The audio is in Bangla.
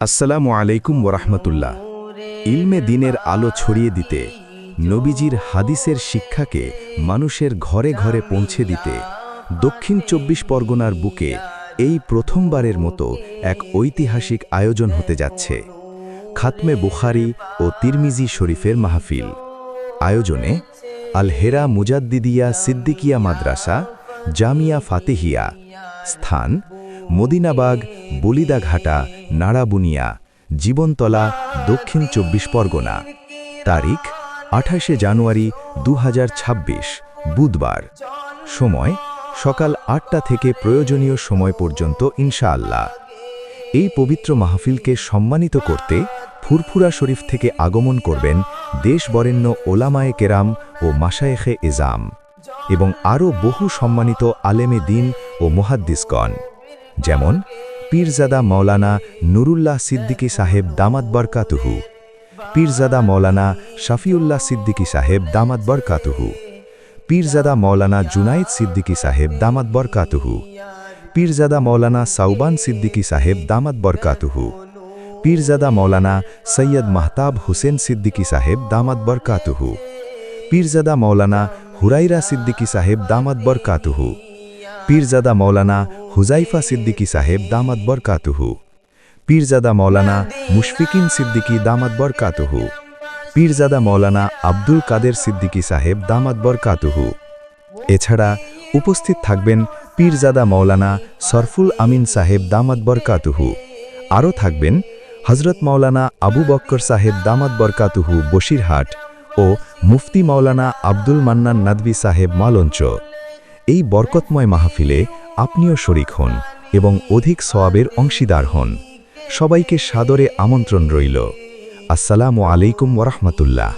আসসালামু আলাইকুম ওরহমতুল্লাহ। ইলমে দিনের আলো ছড়িয়ে দিতে, নবীজির হাদিসের শিক্ষাকে মানুষের ঘরে ঘরে পৌঁছে দিতে দক্ষিণ ২৪ পরগনার বুকে এই প্রথমবারের মতো এক ঐতিহাসিক আয়োজন হতে যাচ্ছে খাতমে বুখারী ও তিরমিজি শরীফের মাহফিল। আয়োজনে আল হেরা মুজাদ্দিদিয়া সিদ্দিকিয়া মাদ্রাসা, জামিয়া ফাতেহিয়া। স্থান মদিনাবাগ, বলিদাঘাটা, নাড়াবুনিয়া, জীবনতলা, দক্ষিণ ২৪ পরগনা। তারিখ ২৮ জানুয়ারি ২০২৬, বুধবার। সময় সকাল ৮টা থেকে প্রয়োজনীয় সময় পর্যন্ত ইনশাআল্লাহ। এই পবিত্র মাহফিলকে সম্মানিত করতে ফুরফুরা শরীফ থেকে আগমন করবেন দেশ বরেণ্য ওলামায়ে কেরাম ও মাশায়েখে এজাম এবং আরও বহু সম্মানিত আলেমে দ্বীন ও মুহাদ্দিসগণ, যেমন পীরজাদা মাওলানা নুরুল্লাহ সিদ্দিকী সাহেব দামাত বরকাতুহু, পীরজাদা মাওলানা শাফিউল্লাহ সিদ্দিকী সাহেব দামাত বরকাতুহু, পীরজাদা মাওলানা জুনাইদ সিদ্দিকী সাহেব দামাত বরকাতুহু, পীরজাদা মাওলানা সাউবান সিদ্দিকী সাহেব দামাত বরকাতুহু, পীরজাদা মাওলানা সৈয়দ মাহতাব হুসেন সিদ্দিকী সাহেব দামাত বরকাতুহু, পীরজাদা মাওলানা হুরাইরা সিদ্দিকী সাহেব দামাত বরকাতুহু, পীরজাদা মাওলানা হুজাইফা সিদ্দিকী সাহেব দামাত বরকাতুহু, পীরজাদা মাওলানা মুশফিকিন সিদ্দিকী দামাত বরকাতুহু, পীরজাদা মাওলানা আব্দুল কাদের সিদ্দিকী সাহেব দামাত বরকাতুহু। এছাড়া উপস্থিত থাকবেন পীরজাদা মাওলানা সরফুল আমিন সাহেব দামাত বরকাতুহু। আরও থাকবেন হজরত মাওলানা আবু বক্কর সাহেব দামাত বরকাতুহু বসিরহাট ও মুফতি মাওলানা আব্দুল মান্নান নাদভী সাহেব মালঞ্চ। এই বরকতময় মাহফিলে আপনিও শরিক হন এবং অধিক সওয়াবের অংশীদার হন। সবাইকে সাদরে আমন্ত্রণ রইল। আসসালামু আলাইকুম ওরহমতুল্লাহ।